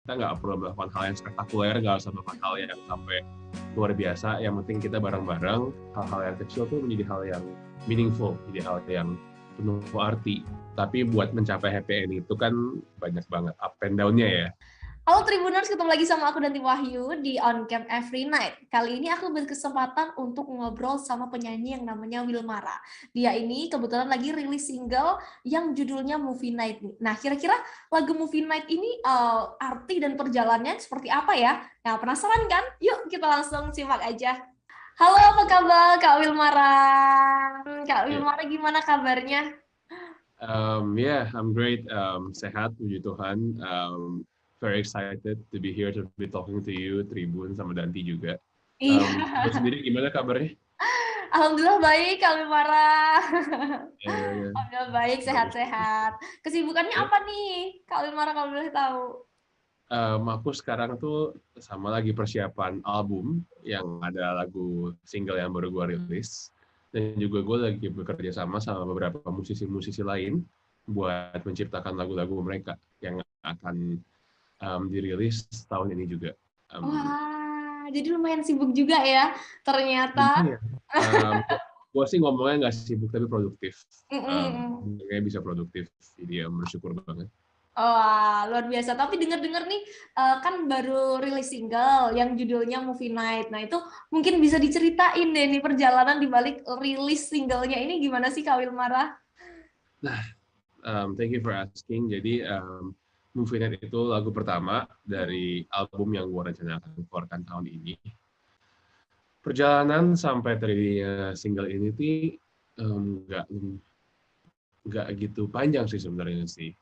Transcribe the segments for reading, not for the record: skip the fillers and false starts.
kita nggak perlu melakukan hal yang spektakuler, nggak usah melakukan hal yang sampai luar biasa. Yang penting kita bareng-bareng, hal-hal yang kecil tuh menjadi hal yang meaningful, jadi hal yang penuh arti. Tapi buat mencapai happy ending itu kan banyak banget up and down-nya ya. Halo Tribuners, ketemu lagi sama aku Danti Wahyu di On Cam Every Night. Kali ini aku berkesempatan untuk ngobrol sama penyanyi yang namanya Wilmara. Dia ini kebetulan lagi rilis single yang judulnya Movie Night. Nah, kira-kira lagu Movie Night ini arti dan perjalanannya seperti apa ya? Nah, penasaran kan? Yuk kita langsung simak aja. Halo, apa kabar Kak Wilmara? Kak Wilmara gimana kabarnya? Yeah, I'm great. Sehat, puji Tuhan. Very excited to be here to be talking to you, Tribun, sama Danti juga. Iya. Lu sendiri gimana kabarnya? Alhamdulillah baik, Kak Wilmara. Ya. Alhamdulillah baik, Bagus. sehat-sehat. Kesibukannya Ya. apa nih, Kak Wilmara kalau boleh tahu? Aku sekarang tuh sama lagi persiapan album yang ada lagu single yang baru gue rilis. Dan juga gue lagi bekerja sama beberapa musisi-musisi lain buat menciptakan lagu-lagu mereka yang akan dirilis tahun ini juga. Wah, jadi lumayan sibuk juga ya, ternyata. Lumayan. Gue sih ngomongnya nggak sibuk tapi produktif. Kayaknya bisa produktif, jadi bersyukur banget. Wah, luar biasa. Tapi denger-denger nih, kan baru rilis single yang judulnya Movie Night. Nah, itu mungkin bisa diceritain deh nih perjalanan di balik rilis singlenya ini gimana sih, Kak Wilmara? Nah, thank you for asking. Jadi, Movie Night itu lagu pertama dari album yang gue rencana akan keluarkan tahun ini. Perjalanan sampai terjadinya single ini tuh nggak gitu panjang sih sebenarnya sih.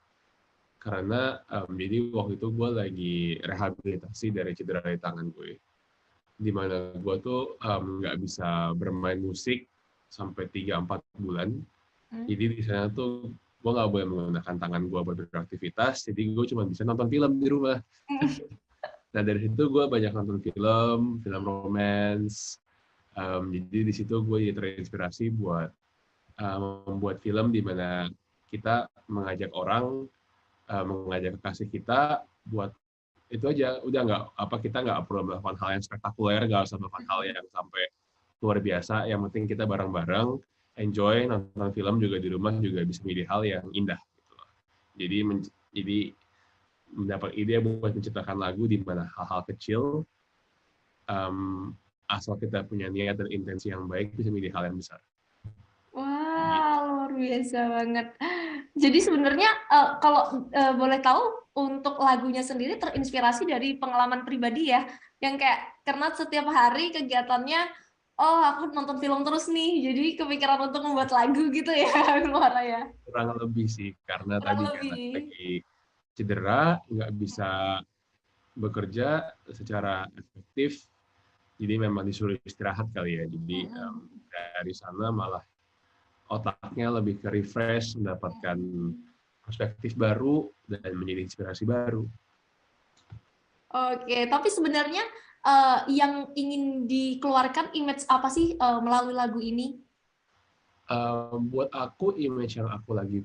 Karena jadi waktu itu gue lagi rehabilitasi dari cedera di tangan gue. Di mana gue tuh nggak bisa bermain musik sampai 3-4 bulan. Jadi di sana tuh gue nggak boleh menggunakan tangan gue buat beraktivitas, jadi gue cuma bisa nonton film di rumah. Nah dari situ gue banyak nonton film romance. Jadi di situ gue terinspirasi buat membuat film di mana kita mengajak orang, mengajak kekasih kita buat itu aja, udah nggak apa kita nggak perlu melakukan hal yang spektakuler, nggak usah melakukan hal yang sampai luar biasa. Yang penting kita bareng-bareng enjoy nonton film juga di rumah juga bisa menjadi hal yang indah. Gitu loh. Jadi mendapat ide buat menciptakan lagu di mana hal-hal kecil asal kita punya niat dan intensi yang baik bisa menjadi hal yang besar. Wah, luar biasa banget. Jadi sebenarnya kalau boleh tahu untuk lagunya sendiri terinspirasi dari pengalaman pribadi ya, yang kayak karena setiap hari kegiatannya, oh aku nonton film terus nih, jadi kepikiran untuk membuat lagu gitu ya, Luara ya. Kurang lebih sih, karena Kurang tadi kan lebih. lagi cedera, nggak bisa bekerja secara efektif, jadi memang disuruh istirahat kali ya. Jadi dari sana malah otaknya lebih ke refresh, mendapatkan perspektif baru dan menjadi inspirasi baru. Oke, tapi sebenarnya yang ingin dikeluarkan image apa sih melalui lagu ini? Buat aku image yang aku lagi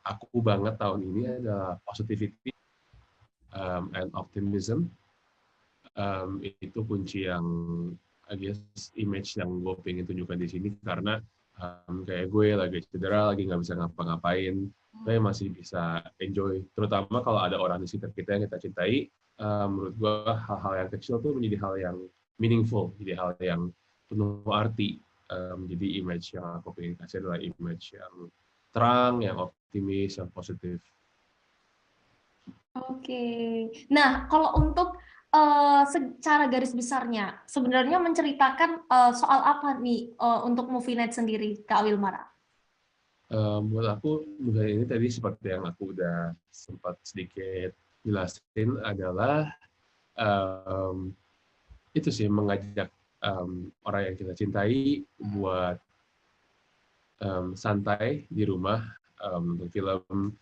aku banget tahun ini adalah positivity and optimism. Itu kunci yang I guess image yang gue pengen tunjukkan di sini, karena kayak gue lagi cedera, lagi nggak bisa ngapa-ngapain, tapi masih bisa enjoy. Terutama kalau ada orang di sekitar kita yang kita cintai, menurut gue hal-hal yang kecil tuh menjadi hal yang meaningful, jadi hal yang penuh arti. Jadi image yang aku pengen kasih adalah image yang terang, yang optimis, yang positif. Oke. Nah, kalau untuk secara garis besarnya, sebenarnya menceritakan soal apa nih untuk Movie Night sendiri, Kak Wilmara? Buat aku, movie ini tadi seperti yang aku udah sempat sedikit jelasin adalah itu sih, mengajak orang yang kita cintai buat santai di rumah, nonton film,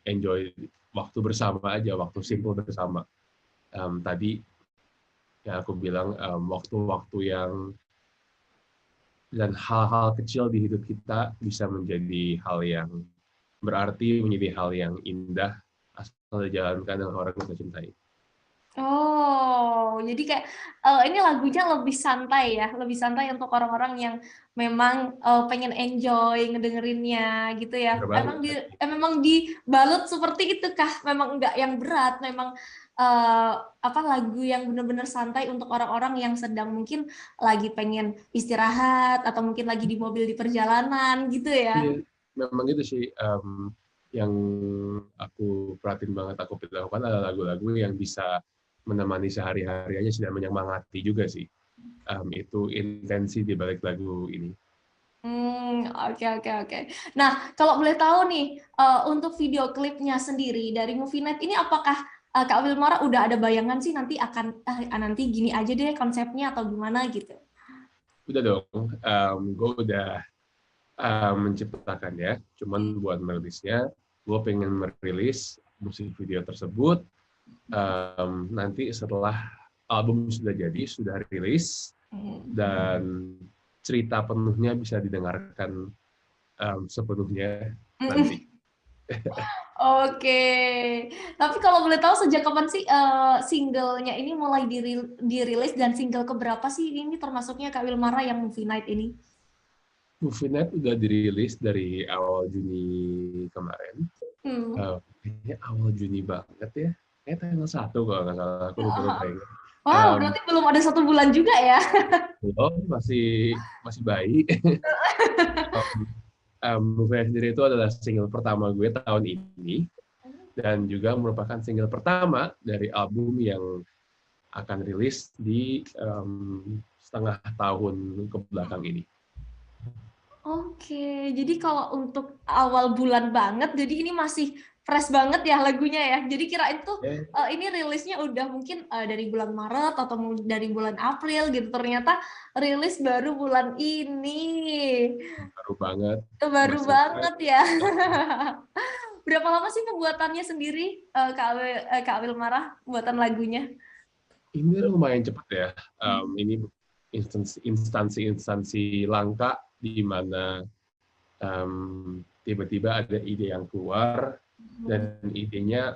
enjoy waktu bersama aja, waktu simple bersama. Tadi yang aku bilang, waktu-waktu yang dan hal-hal kecil di hidup kita bisa menjadi hal yang berarti, menjadi hal yang indah asal kalau dijalankan dengan orang yang kita cintai. Oh, jadi kayak ini lagunya lebih santai ya, lebih santai untuk orang-orang yang memang pengen enjoy ngedengerinnya gitu ya. Bener banget. Memang dibalut seperti itu kah? Memang enggak yang berat, memang apa lagu yang benar-benar santai untuk orang-orang yang sedang mungkin lagi pengen istirahat atau mungkin lagi di mobil di perjalanan gitu ya. Iya, memang itu sih yang aku perhatiin banget, aku lakukan adalah lagu-lagu yang bisa menemani sehari-hari aja sih dan menyemangati juga sih. Itu intensi di balik lagu ini. Oke. Nah, kalau boleh tahu nih, untuk video klipnya sendiri dari Movie Night ini apakah Kak Wilmara udah ada bayangan sih nanti akan nanti gini aja deh konsepnya atau gimana gitu? Udah dong, gue udah menciptakan ya, cuman buat merilisnya, gue pengen merilis musik video tersebut nanti setelah album sudah jadi, sudah rilis, dan cerita penuhnya bisa didengarkan sepenuhnya nanti. Oke, tapi kalau boleh tahu sejak kapan sih singlenya ini mulai dirilis dan single keberapa sih ini termasuknya Kak Wilmara yang Movie Night ini? Movie Night udah dirilis dari awal Juni kemarin. Kayaknya awal Juni banget ya. Kayak tanggal 1 kalau nggak salah. Aku lupa kayaknya. Wow, berarti belum ada 1 bulan juga ya? Belum, masih bayi. Movie Night sendiri itu adalah single pertama gue tahun ini. Dan juga merupakan single pertama dari album yang akan rilis di setengah tahun ke belakang ini. Oke, jadi kalau untuk awal bulan banget, jadi ini masih fresh banget ya lagunya ya. Jadi kirain tuh ini rilisnya udah mungkin dari bulan Maret atau dari bulan April gitu. Ternyata rilis baru bulan ini. Baru banget. Baru banget ya. Berapa lama sih pembuatannya sendiri, Kak Wilmara, buatan lagunya? Ini lumayan cepat ya. Ini instansi langka di mana tiba-tiba ada ide yang keluar dan idenya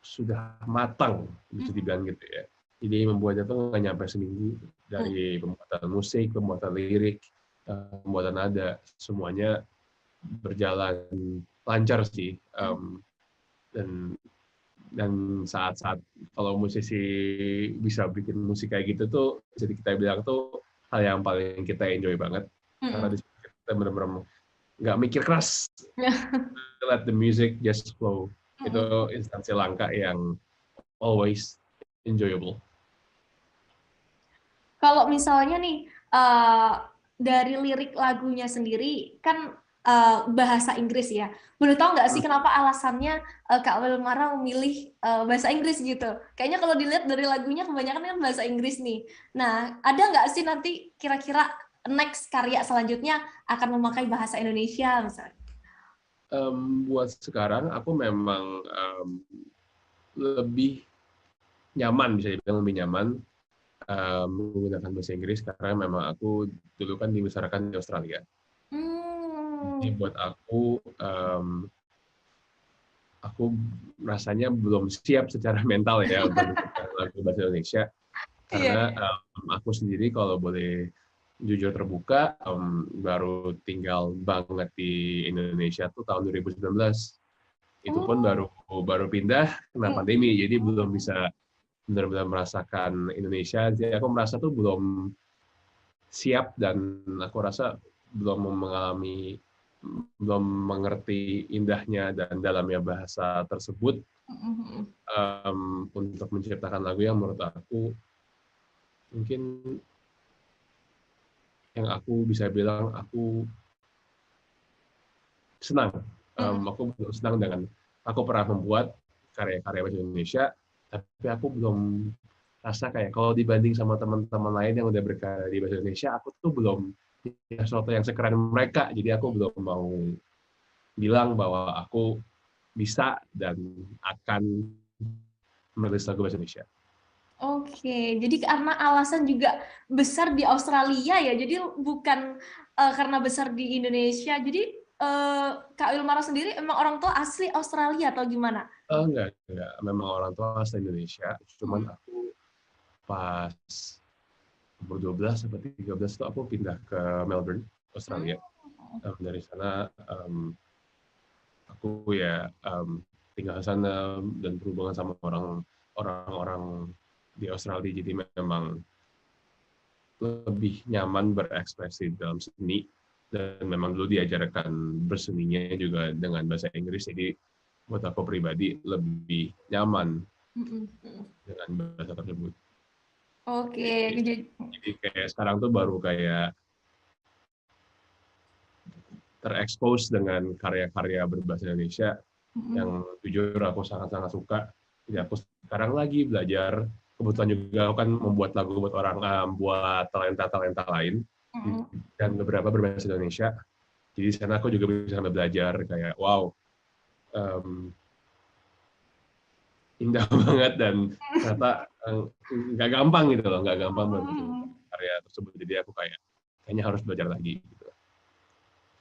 sudah matang, bisa dibilang gitu ya. Ide membuatnya tuh nggak nyampe seminggu, dari pembuatan musik, pembuatan lirik, pembuatan nada, semuanya berjalan lancar sih. Dan saat-saat kalau musisi bisa bikin musik kayak gitu tuh, jadi kita bilang tuh hal yang paling kita enjoy banget. Karena di situ kita benar-benar nggak mikir keras, let the music just flow. Itu instansi langka yang always enjoyable. Kalau misalnya nih dari lirik lagunya sendiri kan bahasa Inggris ya. Boleh tahu nggak sih kenapa alasannya Kak Wilmara memilih bahasa Inggris gitu? Kayaknya kalau dilihat dari lagunya kebanyakan kan bahasa Inggris nih. Nah, ada nggak sih nanti kira-kira next karya selanjutnya akan memakai bahasa Indonesia misalnya? Buat sekarang aku memang lebih nyaman, bisa dibilang lebih nyaman menggunakan bahasa Inggris karena memang aku dulu kan dibesarkan di Australia. Jadi buat aku rasanya belum siap secara mental ya untuk lagu bahasa Indonesia. Karena aku sendiri kalau boleh jujur terbuka, baru tinggal banget di Indonesia tuh tahun 2019. Itu pun baru pindah kena pandemi, jadi belum bisa benar-benar merasakan Indonesia. Jadi aku merasa tuh belum siap dan aku rasa belum mengerti indahnya dan dalamnya bahasa tersebut untuk menciptakan lagu yang menurut aku mungkin yang aku bisa bilang aku senang. Aku senang dengan aku pernah membuat karya-karya bahasa Indonesia, tapi aku belum rasa kayak kalau dibanding sama teman-teman lain yang udah berkarya di bahasa Indonesia, aku tuh belum sesuatu yang sekeren mereka. Jadi aku belum mau bilang bahwa aku bisa dan akan menulis lagu bahasa Indonesia. Oke, jadi karena alasan juga besar di Australia ya, jadi bukan karena besar di Indonesia. Jadi Kak Wilmara sendiri emang orang tua asli Australia atau gimana? Enggak. Memang orang tua asli Indonesia. Cuman Hmm. aku pas umur 12 sampai 13 tuh aku pindah ke Melbourne, Australia. Dari sana aku ya tinggal di sana dan berhubungan sama orang-orang di Australia. Jadi memang lebih nyaman berekspresi dalam seni, dan memang dulu diajarkan berseninya juga dengan bahasa Inggris, jadi buat aku pribadi lebih nyaman dengan bahasa tersebut. Oke, Jadi kayak sekarang tuh baru kayak terekspos dengan karya-karya berbahasa Indonesia yang jujur aku sangat-sangat suka. Jadi aku sekarang lagi belajar, kebetulan juga aku kan membuat lagu buat orang, buat talenta-talenta lain, dan beberapa berbahasa Indonesia. Jadi di sana aku juga bisa sambil belajar kayak wow, indah banget, dan ternyata nggak gampang gitu loh, nggak gampang bentuk karya tersebut. Jadi aku kayaknya harus belajar lagi gitu.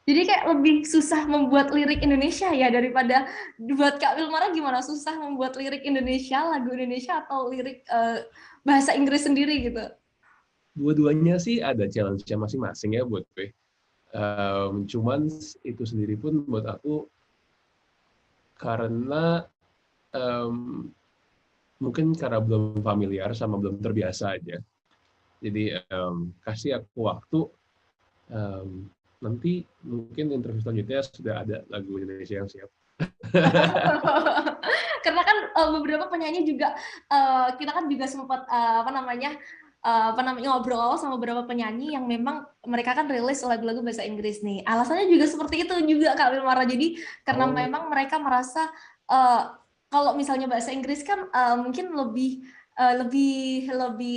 Jadi kayak lebih susah membuat lirik Indonesia ya daripada buat Kak Wilmara, gimana susah membuat lirik Indonesia, lagu Indonesia atau lirik bahasa Inggris sendiri gitu? Dua-duanya sih ada challenge-nya masing-masing ya buat gue. Cuman itu sendiri pun buat aku karena mungkin karena belum familiar sama belum terbiasa aja. Jadi kasih aku waktu, nanti mungkin interview selanjutnya sudah ada lagu Indonesia yang siap. Karena kan beberapa penyanyi juga kita kan juga sempat ngobrol sama beberapa penyanyi yang memang mereka kan rilis lagu-lagu bahasa Inggris nih. Alasannya juga seperti itu juga Kak Wilmara. Jadi karena memang mereka merasa kalau misalnya bahasa Inggris kan mungkin lebih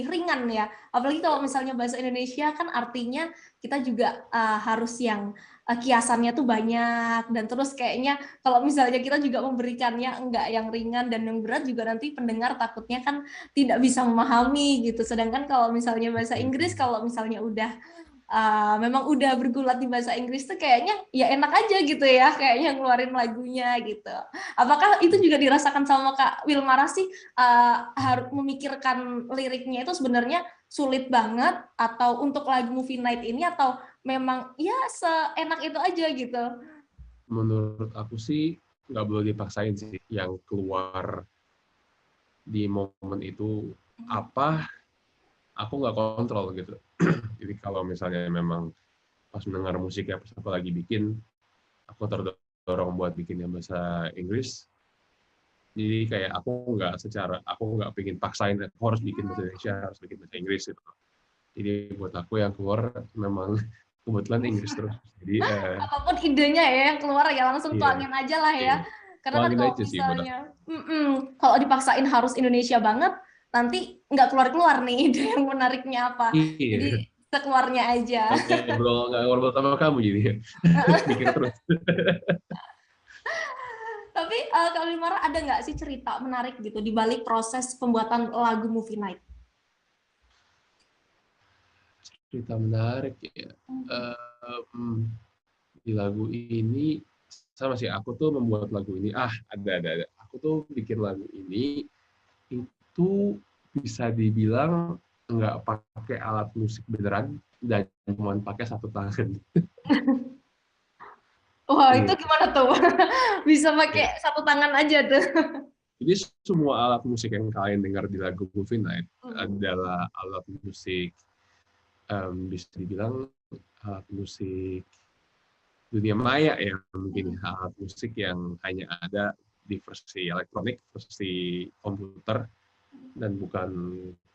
ringan ya. Apalagi kalau misalnya bahasa Indonesia kan artinya kita juga harus yang kiasannya tuh banyak, dan terus kayaknya kalau misalnya kita juga memberikannya enggak yang ringan dan yang berat juga nanti pendengar takutnya kan tidak bisa memahami gitu. Sedangkan kalau misalnya bahasa Inggris, kalau misalnya udah memang udah bergulat di bahasa Inggris tuh kayaknya ya enak aja gitu ya, kayaknya ngeluarin lagunya gitu. Apakah itu juga dirasakan sama Kak Wilmara sih, harus memikirkan liriknya itu sebenarnya sulit banget, atau untuk lagu Movie Night ini, atau memang ya seenak itu aja gitu? Menurut aku sih nggak boleh dipaksain sih, yang keluar di momen itu apa, aku nggak kontrol gitu. Jadi kalau misalnya memang pas mendengar musik ya, pas aku lagi bikin, aku terdorong buat bikin yang bahasa Inggris. Jadi kayak aku nggak pengen paksain aku harus bikin bahasa Indonesia, harus bikin bahasa Inggris gitu. Jadi buat aku yang keluar memang kebetulan Inggris terus. Jadi Apapun idenya ya yang keluar ya langsung iya, tuangin aja lah ya. iya. Karena kan Tuangin kalau aja sih buat aku. misalnya kalau dipaksain harus Indonesia banget, nanti nggak keluar-keluar nih ide yang menariknya apa. Iya. Jadi sekeluarnya aja. Nggak ngobrol sama kamu jadi ya. Mikir terus. Tapi Kak Limara, ada nggak sih cerita menarik gitu di balik proses pembuatan lagu Movie Night? Cerita menarik ya. Di lagu ini sama sih, aku tuh membuat lagu ini. Ada. Aku tuh bikin lagu ini itu bisa dibilang nggak pakai alat musik beneran dan cuma pakai satu tangan. Wah, itu Iya. gimana tuh? Bisa Iya. pakai satu tangan aja tuh. Jadi semua alat musik yang kalian dengar di lagu Movie Night adalah alat musik, bisa dibilang alat musik dunia maya ya, mungkin alat musik yang hanya ada di versi elektronik, versi komputer, dan bukan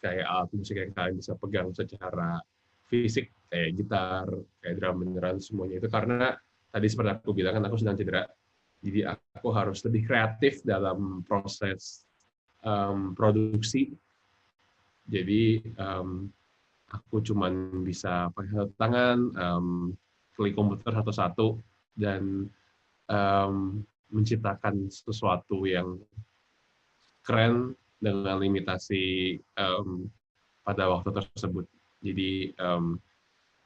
kayak alat musik yang kalian bisa pegang secara fisik kayak gitar, kayak drum beneran, semuanya itu karena tadi seperti aku bilang kan aku sedang cedera, jadi aku harus lebih kreatif dalam proses produksi. Jadi aku cuman bisa pakai satu tangan, klik komputer satu-satu, dan menciptakan sesuatu yang keren dengan limitasi pada waktu tersebut. Jadi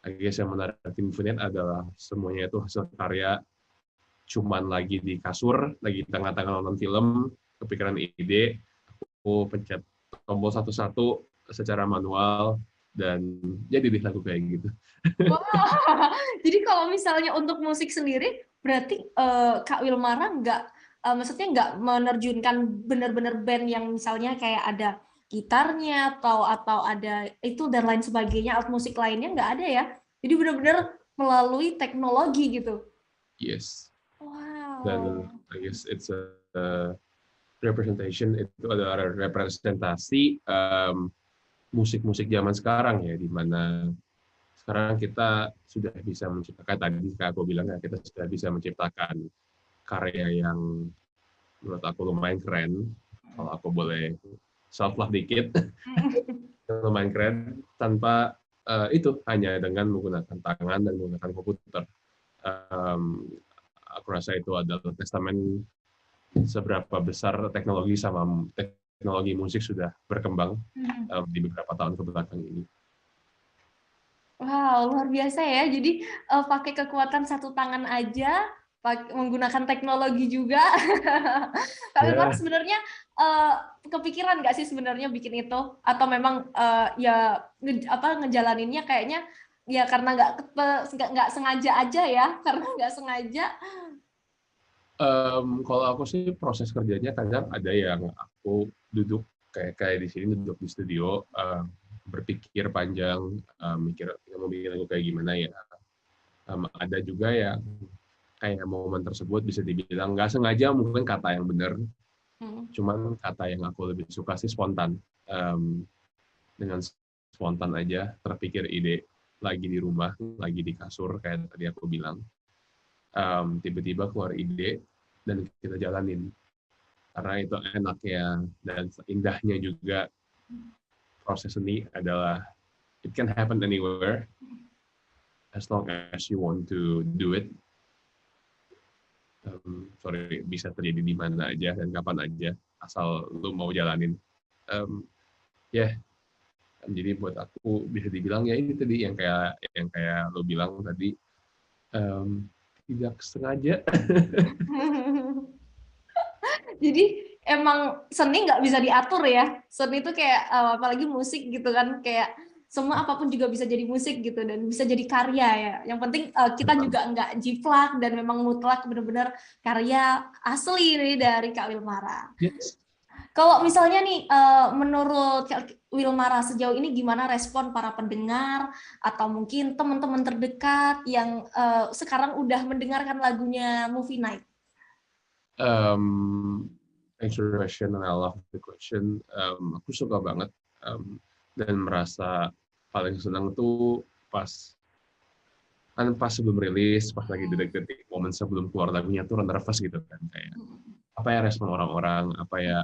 I guess yang menarik di Infinite adalah semuanya itu hasil karya, cuman lagi di kasur, lagi tengah-tengah nonton film, kepikiran ide, aku pencet tombol satu-satu secara manual, dan jadi deh lagu kayak gitu. Wah, jadi kalau misalnya untuk musik sendiri, berarti Kak Wilmara maksudnya nggak menerjunkan benar-benar band yang misalnya kayak ada gitarnya atau ada itu dan lain sebagainya, alat musik lainnya nggak ada ya? Jadi benar-benar melalui teknologi gitu. Yes. Dan Wow. I guess it's a representation, itu adalah representasi musik-musik zaman sekarang ya, di mana sekarang kita sudah bisa menciptakan, tadi kayak aku bilang ya, kita sudah bisa menciptakan karya yang menurut aku lumayan keren, kalau aku boleh self love dikit, lumayan keren, tanpa itu hanya dengan menggunakan tangan dan menggunakan komputer. Um, aku rasa itu adalah testament seberapa besar teknologi musik sudah berkembang di beberapa tahun kebelakang ini. Wow, luar biasa ya. Jadi pakai kekuatan satu tangan aja, menggunakan teknologi juga. Kak Wilmar Ya, sebenarnya kepikiran nggak sih sebenarnya bikin itu? Atau memang ya ngejalaninnya kayaknya ya karena nggak sengaja aja ya, karena nggak sengaja. kalau aku sih proses kerjanya kadang ada yang aku duduk kayak di sini, duduk di studio, berpikir panjang, mikir mau bikin lagu kayak gimana ya. Ada juga yang kayak momen tersebut bisa dibilang nggak sengaja, mungkin kata yang benar, cuman kata yang aku lebih suka sih spontan. Dengan spontan aja terpikir ide lagi di rumah, lagi di kasur kayak tadi aku bilang, tiba-tiba keluar ide dan kita jalanin. Karena itu enaknya dan indahnya juga proses seni adalah it can happen anywhere as long as you want to do it. Bisa terjadi di mana aja dan kapan aja, asal lu mau jalanin. Ya, yeah. Jadi buat aku bisa dibilang ya ini tadi yang kayak lo bilang tadi, tidak sengaja. Jadi emang seni nggak bisa diatur ya. Seni itu kayak apalagi musik gitu kan, kayak semua apapun juga bisa jadi musik gitu dan bisa jadi karya ya. Yang penting kita juga nggak jiplak dan memang mutlak benar-benar karya asli nih dari Kak Wilmara. Yes. Kalau misalnya nih menurut Kak Wilmara sejauh ini gimana respon para pendengar atau mungkin teman-teman terdekat yang sekarang udah mendengarkan lagunya Movie Night? Thanks for the question and I love the question. Aku suka banget dan merasa paling senang tuh pas sebelum rilis, pas lagi detik-detik momen sebelum keluar lagunya tuh nervous gitu kan, kayak apa ya respon orang-orang, apa ya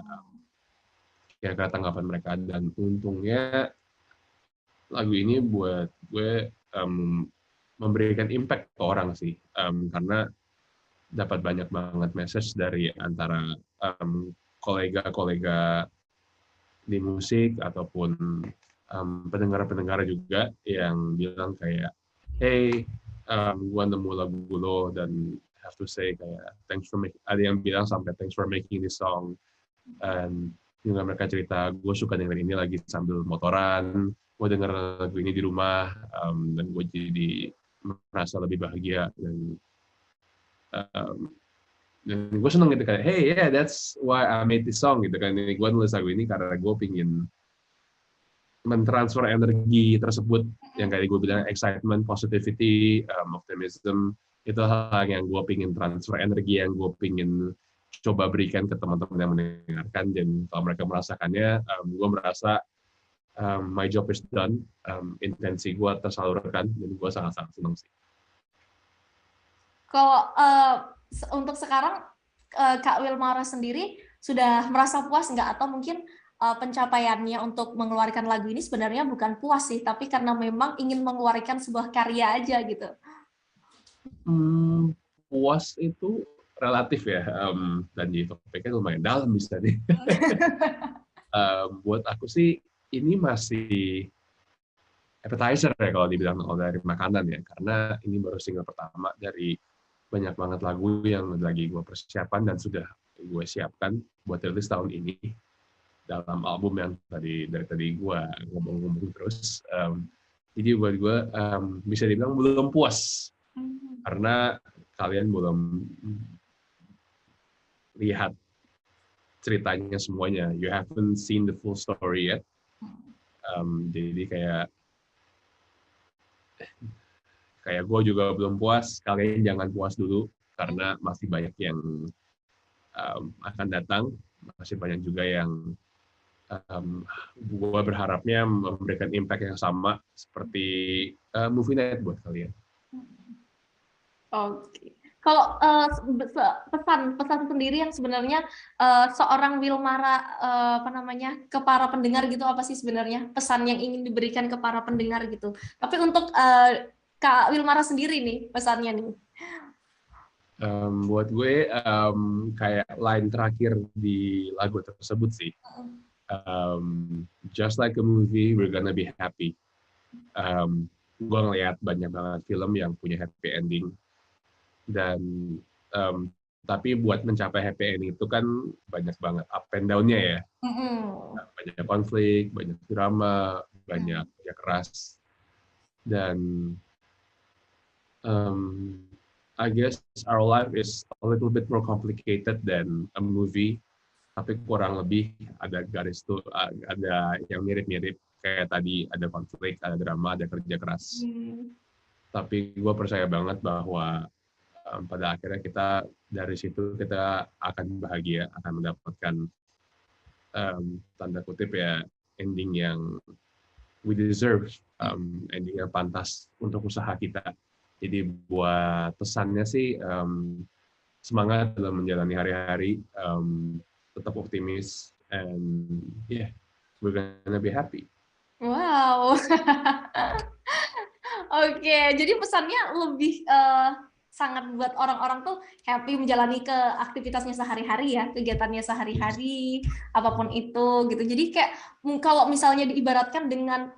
kira-kira tanggapan mereka, dan untungnya lagu ini buat gue memberikan impact ke orang sih, karena dapat banyak banget message dari antara kolega-kolega di musik ataupun pendengar-pendengar juga yang bilang kayak, hey, gua nemu lagu lo dan have to say kayak thanks for making, ada yang bilang sampai thanks for making this song. Dan juga mereka cerita, gue suka dengerin ini lagi sambil motoran, gue denger lagu ini di rumah, dan gue jadi merasa lebih bahagia, dan gue seneng gitu kayak, hey yeah, that's why I made this song gitu kan. Ini gue nulis lagu ini karena gue pingin mentransfer energi tersebut yang kayak gue bilang, excitement, positivity, optimism, itu hal yang gue pingin transfer, energi yang gue pingin coba berikan ke teman-teman yang mendengarkan. Dan kalau mereka merasakannya, gue merasa my job is done, intensi gue tersalurkan, dan gue sangat-sangat senang sih. Kalau untuk sekarang Kak Wilmara sendiri sudah merasa puas nggak? Atau mungkin pencapaiannya untuk mengeluarkan lagu ini sebenarnya bukan puas sih, tapi karena memang ingin mengeluarkan sebuah karya aja gitu? Puas itu relatif ya, dan di topiknya lumayan dalam bisa nih. Buat aku sih ini masih appetizer ya kalau dibilang dari makanan ya, karena ini baru single pertama dari banyak banget lagu yang lagi gue persiapan dan sudah gue siapkan buat rilis tahun ini dalam album yang dari tadi gue ngomong-ngomong terus. Jadi buat gue bisa dibilang belum puas karena kalian belum lihat ceritanya semuanya. You haven't seen the full story yet. Jadi kayak gue juga belum puas. Kalian jangan puas dulu karena masih banyak yang akan datang. Masih banyak juga yang gue berharapnya memberikan impact yang sama seperti Movie Night buat kalian. Oke. Kalau pesan sendiri yang sebenarnya seorang Wilmara ke para pendengar gitu, apa sih sebenarnya pesan yang ingin diberikan ke para pendengar gitu. Tapi untuk Kak Wilmara sendiri nih pesannya nih. Buat gue kayak line terakhir di lagu tersebut sih. Just like a movie, we're gonna be happy. Gue ngeliat banyak banget film yang punya happy ending. Dan tapi buat mencapai happy ending itu kan banyak banget up and down-nya ya. Banyak konflik, banyak drama, banyak kerja keras. Dan I guess our life is a little bit more complicated than a movie. Tapi kurang lebih ada garis tuh, ada yang mirip-mirip kayak tadi, ada konflik, ada drama, ada kerja keras. Tapi gue percaya banget bahwa pada akhirnya dari situ kita akan bahagia, akan mendapatkan tanda kutip ya ending yang we deserve, ending yang pantas untuk usaha kita. Jadi buat pesannya sih semangat dalam menjalani hari-hari, tetap optimis, and yeah, we're gonna be happy. Wow. Oke, jadi pesannya lebih sangat buat orang-orang tuh happy menjalani ke aktivitasnya sehari-hari ya, kegiatannya sehari-hari, apapun itu gitu. Jadi kayak kalau misalnya diibaratkan dengan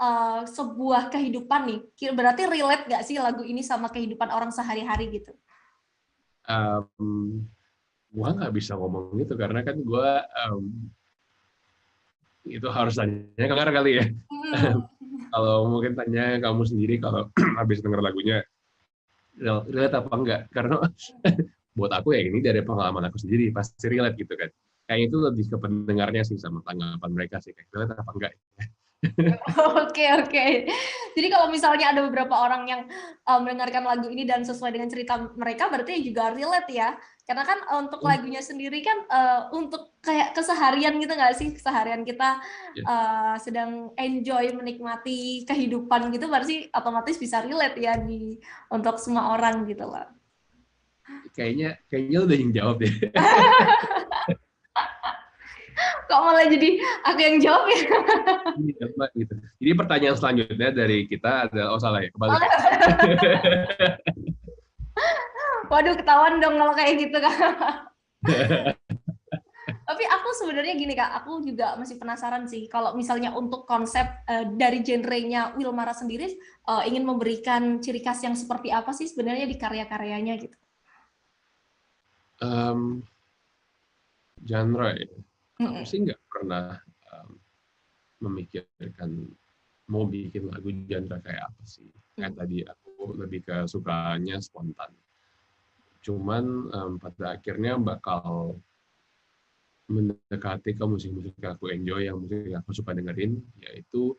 sebuah kehidupan nih, berarti relate nggak sih lagu ini sama kehidupan orang sehari-hari gitu? Gua nggak bisa ngomong gitu karena kan gua itu harus tanya ke kali ya. Kalau mungkin tanya kamu sendiri kalau habis denger lagunya relate apa enggak, karena buat aku ya ini dari pengalaman aku sendiri pasti relate gitu kan. Kayak itu lebih ke pendengarnya sih sama tanggapan mereka sih, kayak relate apa enggak. Oke. Jadi kalau misalnya ada beberapa orang yang mendengarkan lagu ini dan sesuai dengan cerita mereka, berarti juga relate ya. Karena kan untuk lagunya sendiri kan untuk kayak keseharian gitu nggak sih? Keseharian kita sedang enjoy menikmati kehidupan gitu, berarti otomatis bisa relate ya untuk semua orang gitu loh. Kayaknya udah yang jawab deh. Kok malah jadi aku yang jawab ya? Gitu. Jadi pertanyaan selanjutnya dari kita adalah, salah ya, kebalik. Waduh, ketahuan dong kalau kayak gitu kan. Tapi aku sebenarnya gini Kak, aku juga masih penasaran sih kalau misalnya untuk konsep dari genrenya Wilmara sendiri ingin memberikan ciri khas yang seperti apa sih sebenarnya di karya-karyanya gitu? Genre ya. Aku sih nggak pernah memikirkan mau bikin lagu genre kayak apa sih. Kayak tadi aku lebih ke sukanya spontan. Cuman pada akhirnya bakal mendekati ke musik-musik yang aku enjoy, yang musik yang aku suka dengerin, yaitu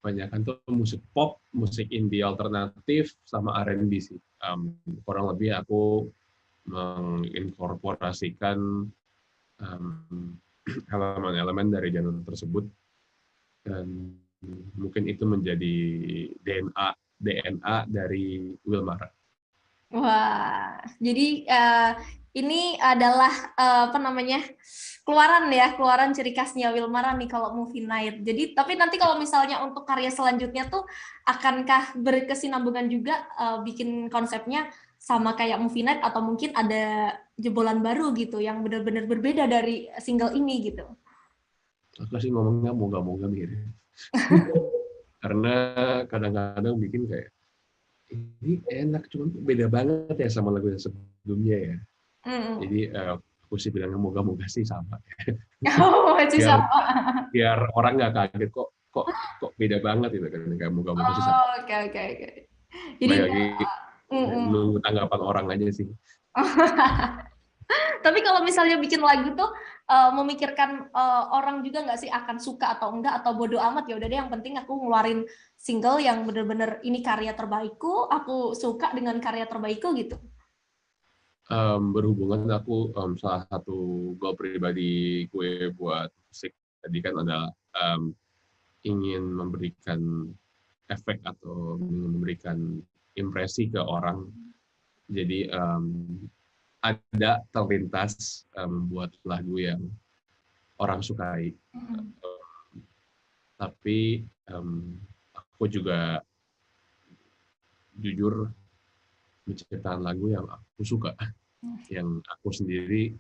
kebanyakan tuh musik pop, musik indie alternatif, sama R&B sih. Kurang lebih aku menginkorporasikan elemen-elemen dari genre tersebut, dan mungkin itu menjadi DNA dari Wilmara. Wah, jadi ini adalah keluaran ciri khasnya Wilmara nih kalau Movie Night. Jadi tapi nanti kalau misalnya untuk karya selanjutnya tuh akankah berkesinambungan juga bikin konsepnya sama kayak Movie Night, atau mungkin ada jebolan baru gitu yang benar-benar berbeda dari single ini gitu? Aku sih ngomongnya moga-moga mirip. Karena kadang-kadang bikin kayak ini enak, cuma beda banget ya sama lagu yang sebelumnya. sebelumnya ya. Mm. Jadi aku sih bilang moga-moga sih sama. Oh, masih Biar sama. biar orang nggak kaget kok beda banget gitu kan. Kayak moga-moga sih sama. Oh, oke oke oke. Jadi Lagi mm-mm. nunggu tanggapan orang aja sih. Tapi kalau misalnya bikin lagu tuh memikirkan orang juga nggak sih akan suka atau enggak atau bodo amat, ya udah deh yang penting aku ngeluarin single yang bener-bener ini karya terbaikku, aku suka dengan karya terbaikku gitu. Berhubungan aku salah satu goal pribadi gue buat musik tadi kan adalah ingin memberikan efek atau memberikan impresi ke orang. Jadi ada terlintas membuat lagu yang orang sukai. Tapi aku juga jujur menciptakan lagu yang aku suka, yang aku sendiri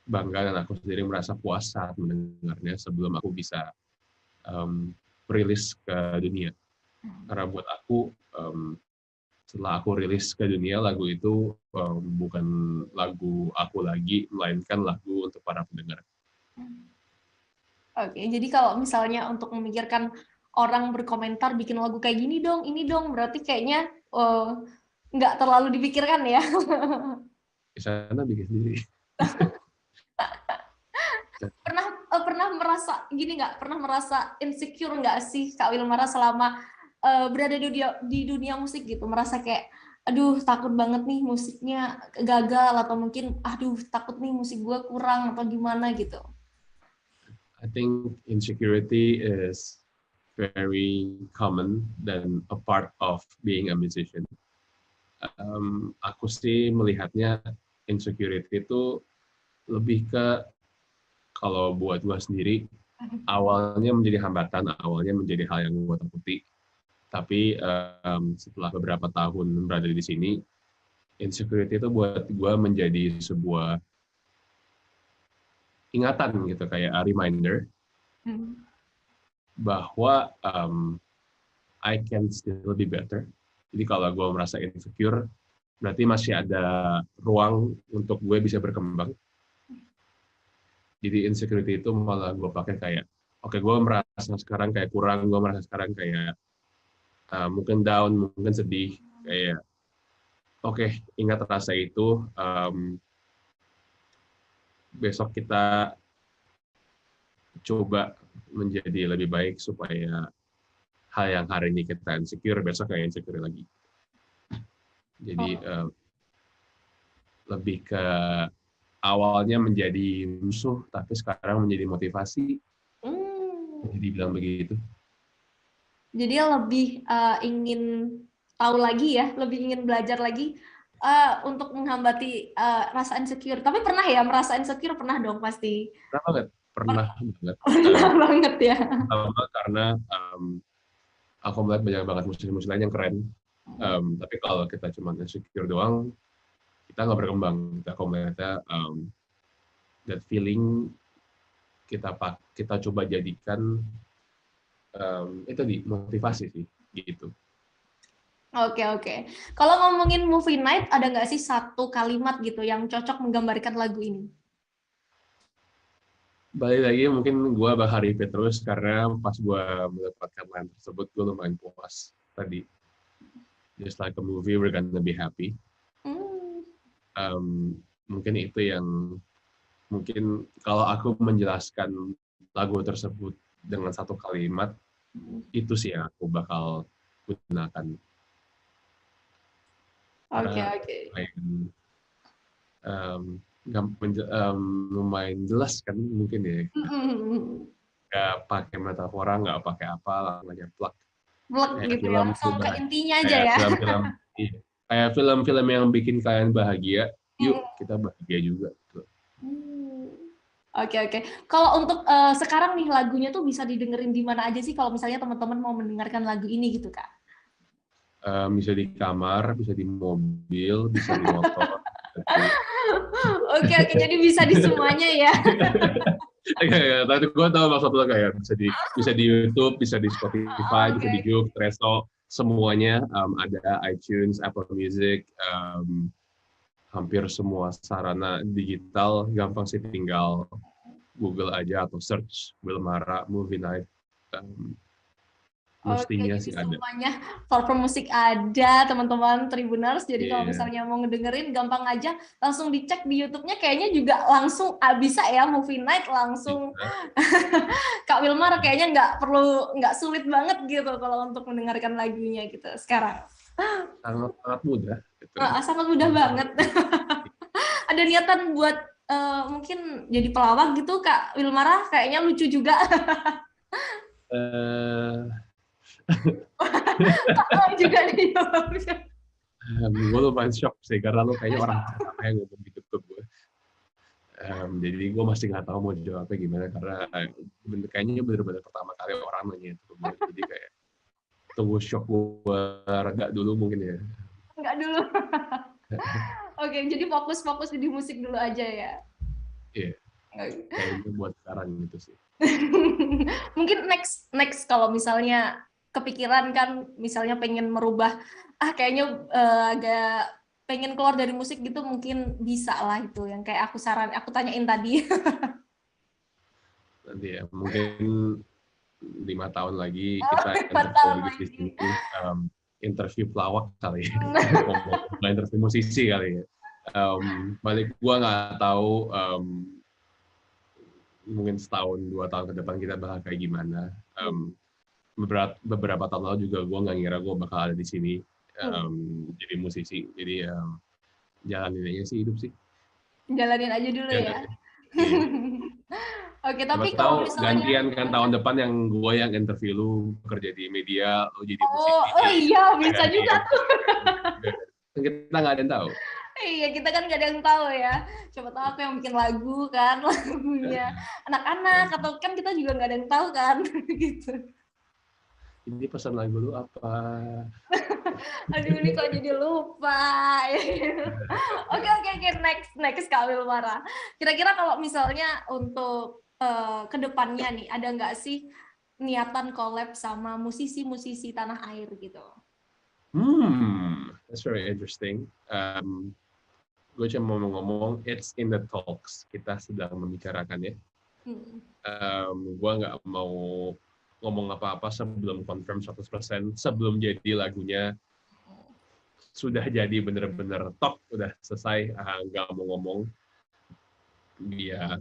bangga dan aku sendiri merasa puas saat mendengarnya sebelum aku bisa rilis ke dunia. Karena buat aku setelah aku rilis ke dunia, lagu itu bukan lagu aku lagi, melainkan lagu untuk para pendengar. Oke, jadi kalau misalnya untuk memikirkan orang berkomentar bikin lagu kayak gini dong, ini dong, berarti kayaknya nggak terlalu dipikirkan ya. Di sana bikin sendiri. Pernah merasa gini nggak? Pernah merasa insecure nggak sih Kak Wilmara selama berada di dunia musik gitu? Merasa kayak, aduh takut banget nih musiknya gagal, atau mungkin aduh takut nih musik gue kurang atau gimana gitu? I think insecurity is very common dan a part of being a musician. Aku sih melihatnya insecurity itu lebih ke, kalau buat gue sendiri, awalnya menjadi hambatan, awalnya menjadi hal yang gue takuti. Tapi setelah beberapa tahun berada di sini, insecurity itu buat gue menjadi sebuah ingatan gitu, kayak a reminder bahwa I can still be better. Jadi kalau gue merasa insecure, berarti masih ada ruang untuk gue bisa berkembang. Jadi insecurity itu malah gue pakai kayak, oke, gue merasa sekarang kayak kurang, gue merasa sekarang kayak mungkin down, mungkin sedih, kayak oke, ingat rasa itu, besok kita coba menjadi lebih baik supaya hal yang hari ini kita insecure, besok kayak insecure lagi. Jadi lebih ke awalnya menjadi musuh, tapi sekarang menjadi motivasi. Jadi bilang begitu. Jadi lebih ingin tahu lagi ya, lebih ingin belajar lagi untuk menghambati rasa insecure. Tapi pernah ya merasa insecure, pernah dong pasti. Pernah banget. Pernah banget ya. Pertama karena aku melihat banyak banget musisi-musisi lain yang keren. Tapi kalau kita cuma insecure doang, kita nggak berkembang. Aku melihatnya that feeling kita coba jadikan itu di motivasi sih, gitu. Oke. Kalau ngomongin movie night, ada nggak sih satu kalimat gitu yang cocok menggambarkan lagu ini? Balik lagi mungkin gue bakal repeat terus karena pas gue mendapatkan line tersebut gue lumayan puas tadi. Just like a movie, we're gonna be happy. Mungkin itu yang mungkin kalau aku menjelaskan lagu tersebut dengan satu kalimat, itu sih yang aku bakal gunakan. Oke. Lumayan jelas kan mungkin ya. Nggak pakai metafora, nggak pakai apa, langsung aja plak. Gitu ya, langsung ke intinya aja ya. Kayak film-film yang bikin kalian bahagia, yuk kita bahagia juga. Oke. Kalau untuk sekarang nih lagunya tuh bisa didengerin di mana aja sih kalau misalnya teman-teman mau mendengarkan lagu ini gitu Kak? Bisa di kamar, bisa di mobil, bisa di motor. Oke, jadi bisa di semuanya ya. Tadi gue tahu maksud lo kayak bisa di YouTube, bisa di Spotify, bisa di Joox, Treso, semuanya ada, iTunes, Apple Music, hampir semua sarana digital gampang sih, tinggal Google aja atau search Wilmara Movie Night. Oke, Mestinya jadi sih ada. semuanya platform musik ada, teman-teman Tribuners. Jadi kalau Iya. misalnya mau ngedengerin, gampang aja langsung dicek di YouTube-nya. Kayaknya juga langsung bisa ya, Movie Night langsung. Bisa. Kak Wilmar kayaknya nggak sulit banget gitu kalau untuk mendengarkan lagunya gitu sekarang. Sangat mudah. Gitu. Sangat mudah banget. Ada niatan buat mungkin jadi pelawak gitu, Kak Wilmara? Kayaknya lucu juga. Juga nih. Gue lumayan shock sih, karena lo kayaknya orang pertama yang ngomong gitu ke gue. Jadi gue masih nggak tahu mau jawabnya gimana, karena kayaknya bener-bener pertama kali orang nanya itu ke gue. Jadi kayak tunggu shock gue reda dulu mungkin ya. Enggak dulu. Oke, jadi fokus di musik dulu aja ya. Iya, kayaknya buat sekarang gitu sih. Mungkin next kalau misalnya kepikiran kan, misalnya pengen merubah, kayaknya agak pengen keluar dari musik gitu, mungkin bisa lah itu yang kayak aku tanyain tadi. Nanti ya, mungkin 5 tahun lagi kita 5 tahun interview di lagi. sini, interview pelawak kali ya. Ngomong interview musisi kali ya. Balik gue nggak tahu, mungkin setahun 2 tahun ke depan kita bakal kayak gimana. Beberapa tahun lalu juga gue nggak ngira gue bakal ada di sini jadi musisi. Jadi jalanin aja sih hidup sih. Jalanin aja dulu ya. Oke, tapi kalau misalnya gantian kan tahun depan yang gue yang interview lu kerja di media, lu jadi musisi. Oh iya, bisa juga tuh. Kita nggak ada yang tahu. Iya, kita kan nggak ada yang tahu ya. Coba tahu aku yang bikin lagu kan, lagunya anak-anak, atau kan kita juga nggak ada yang tahu kan, gitu. Ini pesan lagu lu apa? Aduh, ini kok jadi lupa. Oke, next Kak Wilmara. Kira-kira kalau misalnya untuk kedepannya nih, ada nggak sih niatan collab sama musisi-musisi tanah air gitu? That's very interesting. Gue cuma mau ngomong, it's in the talks. Kita sedang membicarakannya. Gue nggak mau ngomong apa-apa sebelum confirm 100%, sebelum jadi lagunya sudah jadi bener-bener top, udah selesai, nggak mau ngomong biar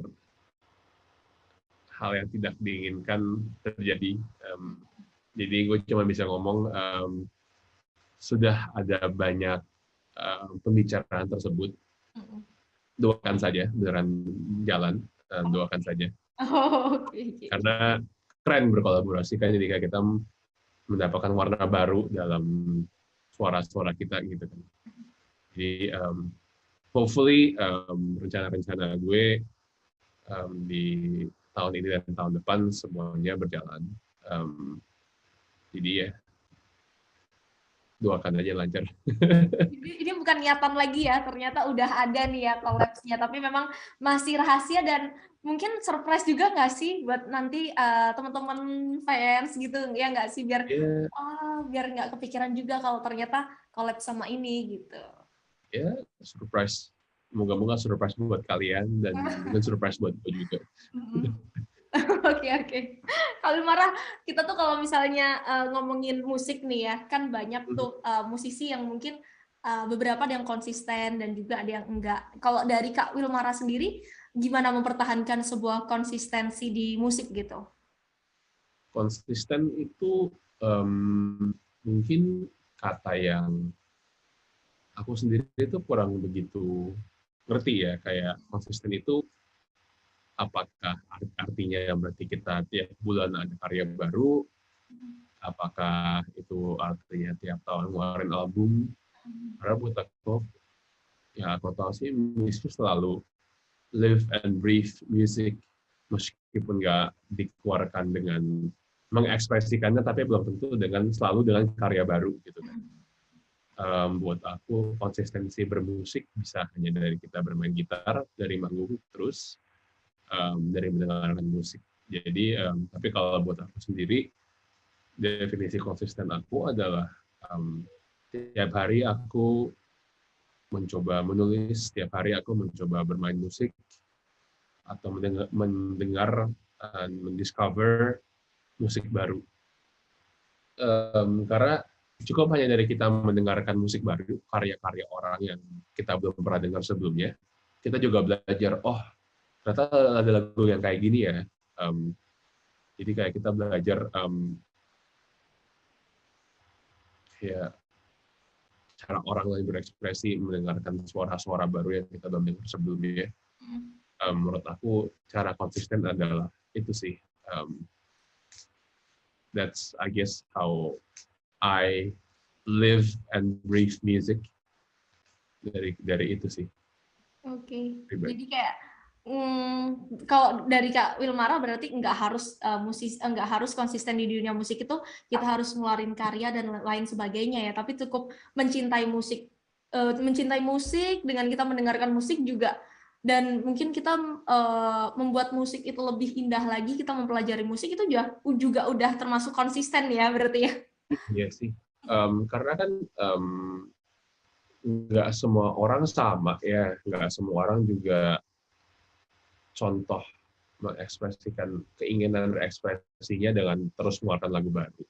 hal yang tidak diinginkan terjadi. Jadi gue cuma bisa ngomong, sudah ada banyak pembicaraan tersebut. Doakan saja, beneran jalan, doakan saja. Karena keren berkolaborasi kan, jadi kayak kita mendapatkan warna baru dalam suara-suara kita gitu kan. Jadi hopefully rencana-rencana gue di tahun ini dan tahun depan semuanya berjalan. Jadi ya doakan aja lancar. Ini bukan niatan lagi ya, ternyata udah ada nih ya collabs-nya, tapi memang masih rahasia dan mungkin surprise juga nggak sih buat nanti teman-teman fans gitu ya nggak sih, biar biar nggak kepikiran juga kalau ternyata collab sama ini gitu. Ya, surprise. Moga-moga surprise buat kalian dan mungkin surprise buat gue juga. Oke. Kalau marah, kita tuh kalau misalnya ngomongin musik nih ya, kan banyak tuh musisi yang mungkin beberapa ada yang konsisten dan juga ada yang enggak. Kalau dari Kak Wilmara sendiri, gimana mempertahankan sebuah konsistensi di musik gitu? Konsisten itu mungkin kata yang aku sendiri itu kurang begitu ngerti ya, kayak konsisten itu apakah artinya berarti kita tiap bulan ada karya baru, apakah itu artinya tiap tahun ngeluarin album. Karena buat aku, ya aku tahu sih musik selalu live and breathe music, meskipun nggak dikeluarkan dengan mengekspresikannya, tapi belum tentu selalu dengan karya baru gitu kan. Buat aku konsistensi bermusik bisa hanya dari kita bermain gitar, dari manggung terus, dari mendengarkan musik. Jadi tapi kalau buat aku sendiri, definisi konsisten aku adalah tiap hari aku mencoba menulis, setiap hari aku mencoba bermain musik, atau mendengar dan mendiscover musik baru. Karena cukup hanya dari kita mendengarkan musik baru, karya-karya orang yang kita belum pernah dengar sebelumnya, kita juga belajar, oh ternyata ada lagu yang kayak gini ya. Jadi kayak kita belajar ya cara orang lain berekspresi, mendengarkan suara-suara baru yang kita belum dengar sebelumnya. Menurut aku cara konsisten adalah itu sih. That's I guess how I live and breathe music, dari itu sih. Oke. Pribadi. Jadi kayak kalau dari Kak Wilmara berarti nggak harus konsisten di dunia musik itu kita harus ngeluarin karya dan lain sebagainya ya, tapi cukup mencintai musik, dengan kita mendengarkan musik juga, dan mungkin kita membuat musik itu lebih indah lagi, kita mempelajari musik itu juga udah termasuk konsisten ya berarti ya. Iya sih. Karena kan nggak semua orang sama ya, nggak semua orang juga contoh mengekspresikan keinginan berekspresinya dengan terus mengeluarkan lagu baru,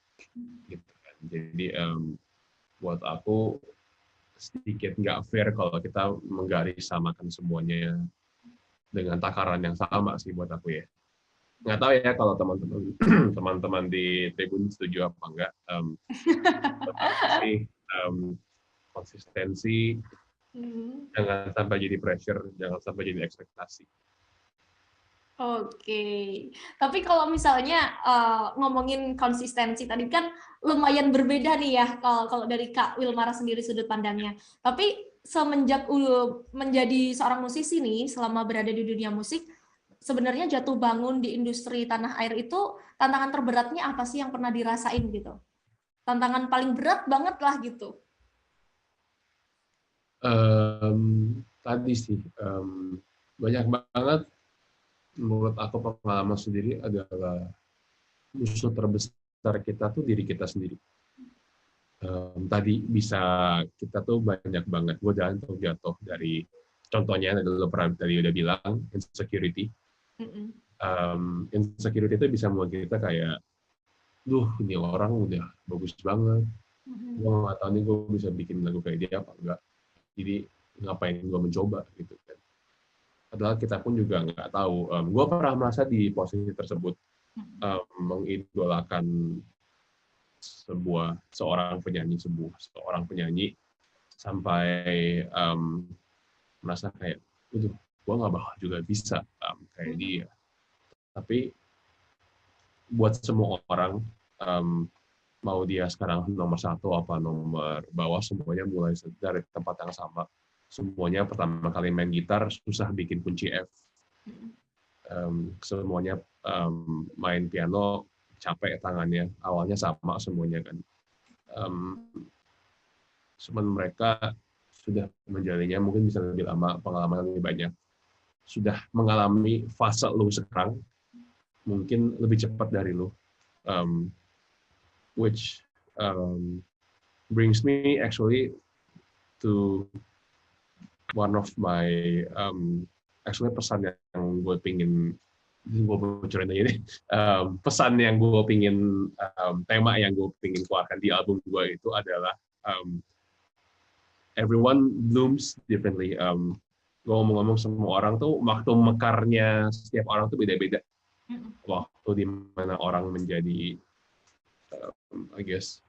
gitu kan. Jadi buat aku sedikit nggak fair kalau kita menggarisamakan semuanya dengan takaran yang sama sih buat aku ya. Nggak tahu ya kalau teman-teman teman-teman di Tribun setuju apa enggak. Buat aku sih konsistensi, jangan sampai jadi pressure, jangan sampai jadi ekspektasi. Oke, tapi kalau misalnya ngomongin konsistensi tadi kan lumayan berbeda nih ya kalau dari Kak Wilmara sendiri sudut pandangnya. Tapi semenjak menjadi seorang musisi nih, selama berada di dunia musik, sebenarnya jatuh bangun di industri tanah air itu tantangan terberatnya apa sih yang pernah dirasain gitu? Tantangan paling berat banget lah gitu. Tadi sih banyak banget menurut aku pengalaman sendiri adalah musuh terbesar kita tuh diri kita sendiri. Tadi bisa kita tuh banyak banget godaan tuh jatuh dari, contohnya adalah pernah tadi udah bilang insecurity. Insecurity itu bisa membuat kita kayak, duh ini orang udah bagus banget, gue nggak tahu nih gue bisa bikin lagu kayak dia apa enggak, jadi ngapain gue mencoba gitu kan. Padahal kita pun juga nggak tahu. Gue pernah merasa di posisi tersebut, mengidolakan seorang penyanyi sampai merasa kayak, gue nggak bakal juga bisa kayak dia. Tapi buat semua orang, mau dia sekarang nomor 1 apa nomor bawah, semuanya mulai dari tempat yang sama. Semuanya pertama kali main gitar susah bikin kunci F. Semuanya main piano capek tangannya, awalnya sama semuanya kan. Cuman mereka sudah menjalaninya mungkin bisa lebih lama, pengalaman lebih banyak, sudah mengalami fase lu sekarang mungkin lebih cepat dari lu, which brings me actually to one of my actually pesan yang gue pingin gue bocorin aja deh. Pesan yang gue pingin, tema yang gue pingin keluarkan di album gue itu adalah everyone blooms differently. Gue ngomong-ngomong, semua orang tuh waktu mekarnya setiap orang tuh beda-beda. Waktu di mana orang menjadi, I guess,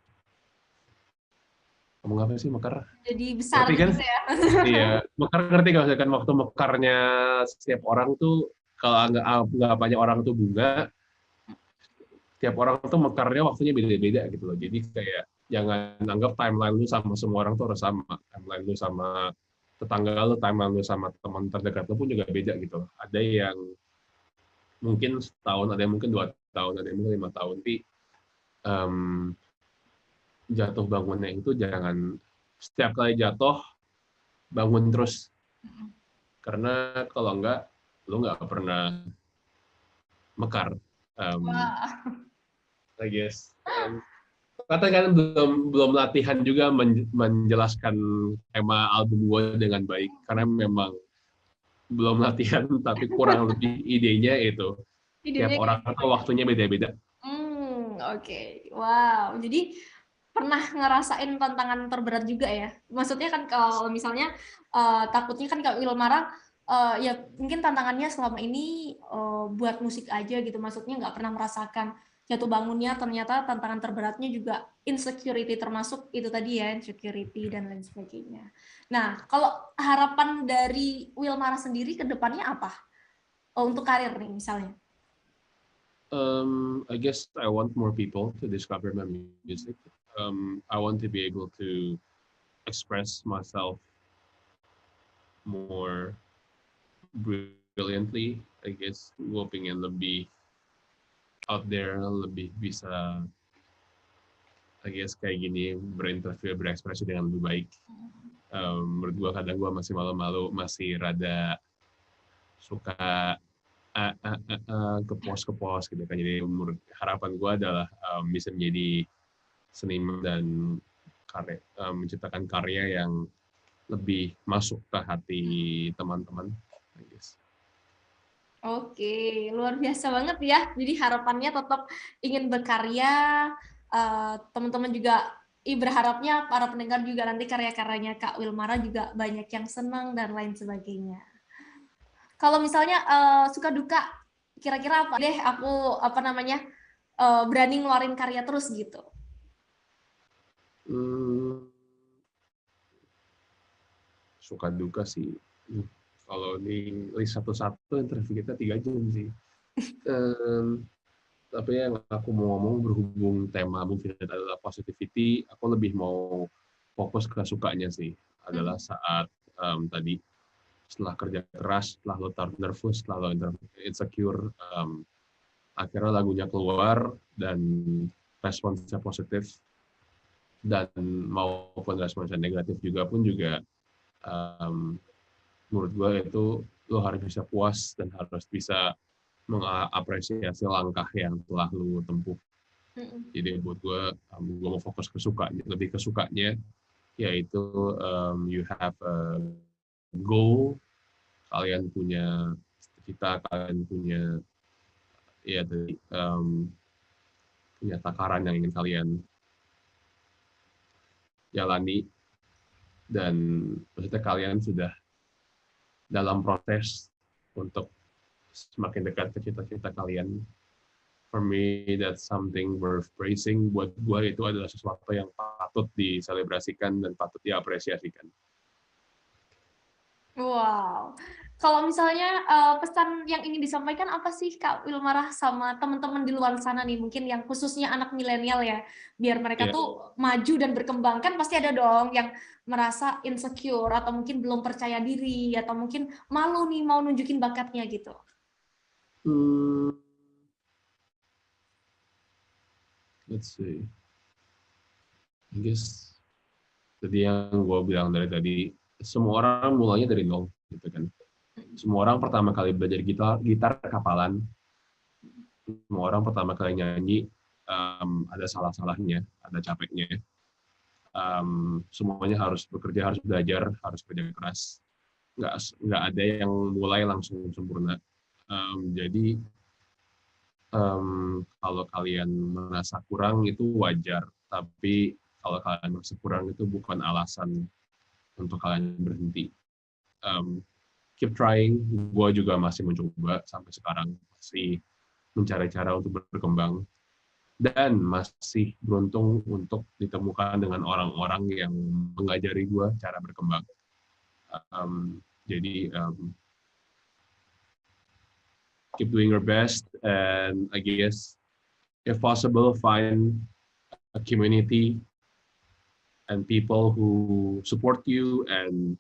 ngomong apa sih mekar? Jadi besar Ngerti kan? gitu ya. Iya, mekar ngerti kalau misalkan waktu mekarnya setiap orang tuh, kalau nggak banyak orang tuh bunga, tiap orang tuh mekarnya waktunya beda-beda gitu loh. Jadi kayak jangan anggap timeline lu sama semua orang tuh harus sama. Timeline lu sama tetangga lu, timeline lu sama teman terdekat lu pun juga beda gitu loh. Ada yang mungkin setahun, ada yang mungkin 2 tahun, ada yang mungkin 5 tahun. Tapi jatuh bangunnya itu jangan setiap kali jatuh bangun terus. Karena kalau enggak, lu nggak pernah mekar. Wah. I guess. Katakan belum latihan juga menjelaskan tema album gue dengan baik karena memang belum latihan tapi kurang lebih idenya itu tiap Idenya kayak orang atau gimana? waktunya beda-beda. Oke. Wow. Jadi pernah ngerasain tantangan terberat juga ya? Maksudnya kan kalau misalnya takutnya kan kalau Wilmara ya mungkin tantangannya selama ini buat musik aja gitu. Maksudnya nggak pernah merasakan jatuh bangunnya, ternyata tantangan terberatnya juga insecurity, termasuk itu tadi ya, insecurity dan lain sebagainya. Nah, kalau harapan dari Wilmara sendiri ke depannya apa? Untuk karir nih misalnya. I guess I want more people to discover my music. I want to be able to express myself more brilliantly. I guess gue pengen lebih out there, lebih bisa, I guess kayak gini, berinterview, berekspresi dengan lebih baik. Menurut gue kadang gue masih malu-malu, masih rada suka kepos gitu kan. Jadi menurut harapan gue adalah bisa menjadi seniman dan menciptakan karya yang lebih masuk ke hati teman-teman. I guess. Oke, luar biasa banget ya. Jadi harapannya tetap ingin berkarya, teman-teman juga berharapnya para pendengar juga nanti karya-karyanya Kak Wilmara juga banyak yang senang dan lain sebagainya. Kalau misalnya suka duka, kira-kira apa deh aku berani ngeluarin karya terus gitu. Suka duka sih. Kalau di list satu-satu interview kita 3 jam sih. Tapi yang aku mau ngomong berhubung tema movie adalah positivity, aku lebih mau fokus ke sukanya sih. Adalah saat tadi setelah kerja keras, setelah lo taruh nervous, setelah lo insecure, akhirnya lagunya keluar dan responsnya positif dan maupun responsnya negatif juga menurut gue itu lo harus bisa puas dan harus bisa mengapresiasi langkah yang telah lo tempuh. Jadi buat gue mau fokus ke sukanya, lebih ke sukanya, yaitu you have a goal, kalian punya cita, kalian punya punya takaran yang ingin kalian jalani, dan maksudnya kalian sudah dalam proses untuk semakin dekat ke cita-cita kalian. For me, that's something worth praising. Buat gue itu adalah sesuatu yang patut diselebrasikan dan patut diapresiasikan. Wow. Kalau misalnya pesan yang ingin disampaikan apa sih Kak Wilmara sama teman-teman di luar sana nih, mungkin yang khususnya anak milenial ya, biar mereka tuh maju dan berkembang. Kan pasti ada dong yang merasa insecure atau mungkin belum percaya diri atau mungkin malu nih mau nunjukin bakatnya gitu. Let's see. I guess tadi yang gue bilang dari tadi, semua orang mulainya dari nol, gitu kan. Semua orang pertama kali belajar gitar kapalan. Semua orang pertama kali nyanyi ada salah-salahnya, ada capeknya. Semuanya harus bekerja, harus belajar, harus kerja keras. Nggak ada yang mulai langsung sempurna. Jadi kalau kalian merasa kurang itu wajar, tapi kalau kalian merasa kurang itu bukan alasan untuk kalian berhenti. Keep trying. Gue juga masih mencoba sampai sekarang, masih mencari cara untuk berkembang, dan masih beruntung untuk ditemukan dengan orang-orang yang mengajari gue cara berkembang. Jadi keep doing your best, and I guess if possible find a community and people who support you and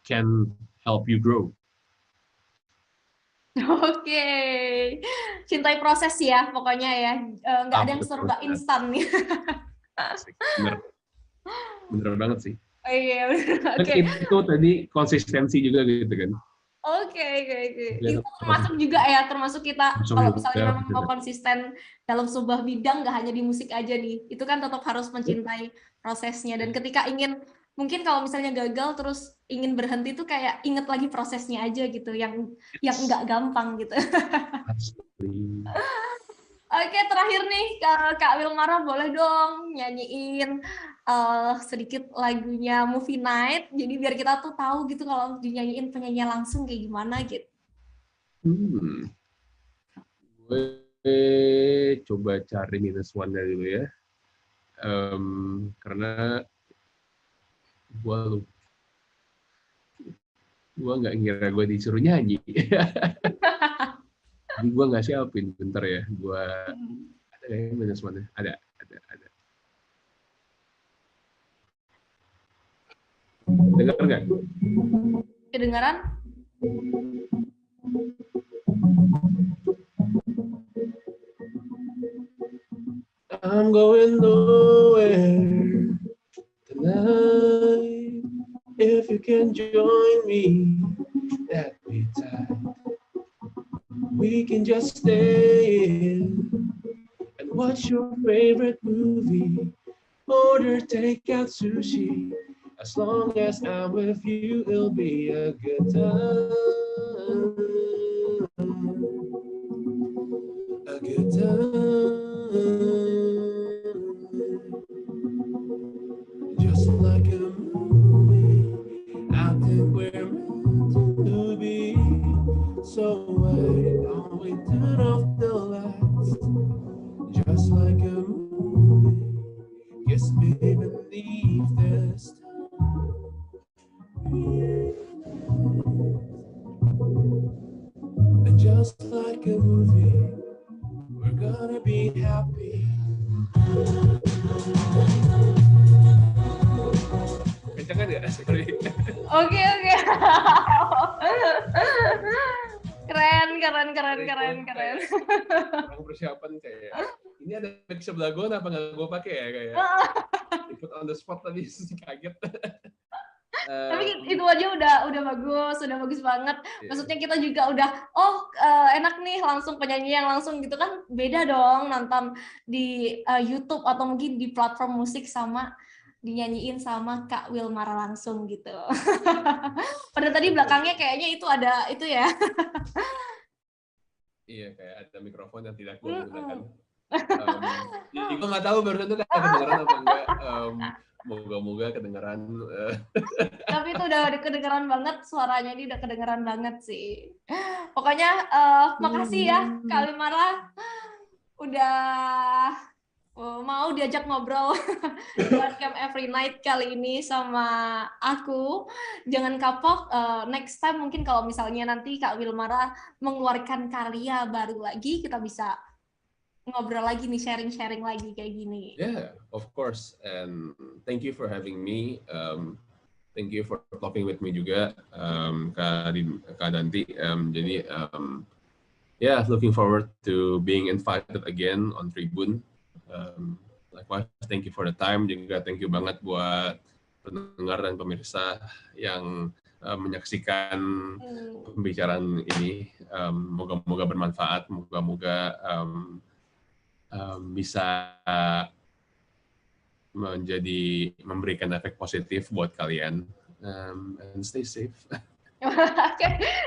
can help you grow. Oke, cintai proses ya pokoknya ya, nggak ada yang serba instan nih. Bener banget sih. Oh, iya, bener. Okay. Itu tadi konsistensi juga gitu kan. Oke. Biar Itu termasuk juga ya, termasuk kita masuk kalau misalnya juga. memang mau konsisten dalam sebuah bidang, nggak hanya di musik aja nih. Itu kan tetap harus mencintai prosesnya. Dan ketika ingin, mungkin kalau misalnya gagal terus ingin berhenti tuh kayak inget lagi prosesnya aja gitu, yang nggak gampang gitu. Asli. Oke, terakhir nih Kak Wilmara, boleh dong nyanyiin sedikit lagunya Movie Night. Jadi biar kita tuh tahu gitu kalau dinyanyiin penyanyi langsung kayak gimana gitu. Gue coba cari minus one dulu ya. Karena gue nggak ngira gue disuruh nyanyi. Jadi gue nggak siapin, bentar ya. Gue ada kayak minus one -nya. Ada. Dengar nggak? Kedengaran? I'm going nowhere tonight. If you can join me, that'd be tight. We can just stay in and watch your favorite movie. Order takeout sushi. As long as I'm with you, it'll be a good time. A good time. Just like a movie, I think we're meant to be. So why don't we turn off the lights? Just like a movie, kiss me beneath the stars. And just like a movie, we're gonna be happy. Kencang ya? Sorry. Oke. Keren. Orang persiapan kayak ini ada mic sebelah gue, apa nggak gue pakai ya kayak ikut on the spot tadi kaget. Tapi itu aja udah bagus banget. Maksudnya kita juga udah enak nih langsung penyanyi yang langsung gitu kan, beda dong nonton di YouTube atau mungkin di platform musik sama dinyanyiin sama Kak Wilmara langsung gitu. Padahal tadi belakangnya kayaknya itu ada itu ya. Iya, kayak ada mikrofon yang tidak gue gunakan. Jadi gue nggak tahu barusan itu kedengeran apa enggak. Moga-moga kedengeran. Tapi itu udah kedengeran banget, suaranya ini udah kedengeran banget sih. Pokoknya makasih ya Kak Wilmara udah mau diajak ngobrol di Camp Every Night kali ini sama aku. Jangan kapok, next time mungkin kalau misalnya nanti Kak Wilmara mengeluarkan karya baru lagi, kita bisa ngobrol lagi nih, sharing lagi kayak gini. Yeah, of course. And thank you for having me. Thank you for talking with me juga, Kak Danti. Jadi, yeah, looking forward to being invited again on Tribune. Likewise, thank you for the time. Juga thank you banget buat pendengar dan pemirsa yang menyaksikan pembicaraan ini. Moga-moga bermanfaat. Moga-moga bisa memberikan efek positif buat kalian. And stay safe.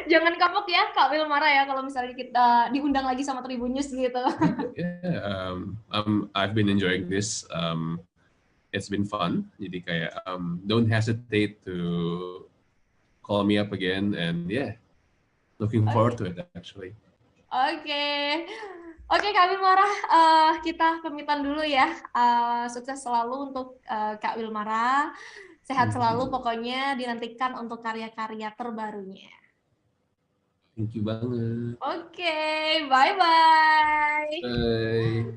Jangan kapok ya Kak Wilmara ya kalau misalnya kita diundang lagi sama Tribun News gitu. Yeah, I've been enjoying this. It's been fun. Jadi kayak don't hesitate to call me up again, and yeah, looking forward to it actually. Oke, Kak Wilmara, kita pamitan dulu ya. Sukses selalu untuk Kak Wilmara. Sehat selalu pokoknya, dinantikan untuk karya-karya terbarunya. Thank you banget. Oke, bye-bye. Bye.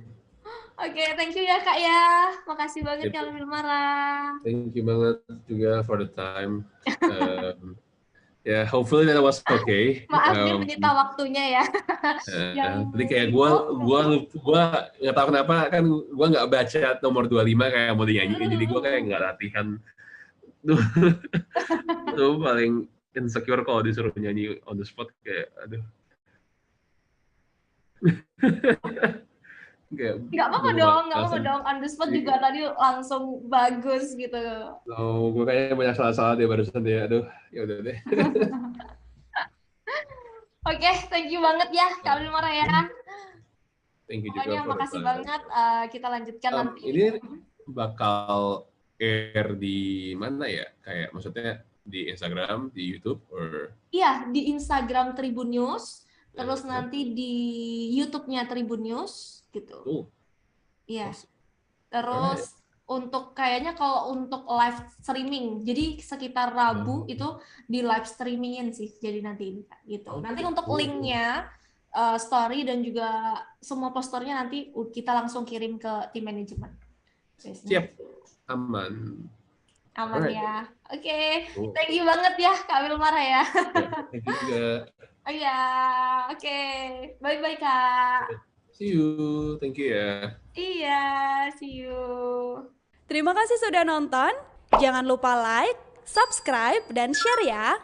Oke, thank you ya Kak ya. Makasih banget Kak Wilmara. Thank you banget juga for the time. Yeah, hopefully that was okay. Maaf menyita waktunya ya. Jadi kayak gue nggak tahu kenapa kan gue nggak baca nomor 25 kayak mau dinyanyiin, jadi gue kayak nggak latihan. Tuh paling insecure kalau disuruh nyanyi on the spot, kayak aduh. Kayak Nggak apa-apa belum dong, nggak apa-apa alasan. dong. On the spot juga tadi langsung bagus gitu. Oh, gue kayaknya banyak salah-salah deh barusan deh. Aduh, ya udah deh. Oke, thank you banget ya Kak Wilmara ya. Thank you Pokoknya juga makasih banget. Kita lanjutkan nanti. ini bakal air di mana ya? Kayak maksudnya di Instagram, di YouTube, or Iya, di Instagram Tribun News, terus nanti di YouTube-nya Tribun News gitu. Iya. Terus untuk kayaknya kalau untuk live streaming, jadi sekitar Rabu itu di live streamingin sih. Jadi nanti gitu. Nanti untuk linknya, story dan juga semua posternya nanti kita langsung kirim ke tim manajemen. Siap, aman. Aman ya. Oke, thank you banget ya Kak Wilmara ya. Thank you juga. Oh ya, oke. Bye-bye Kak. See you, thank you ya. Iya, see you. Terima kasih sudah nonton. Jangan lupa like, subscribe, dan share ya.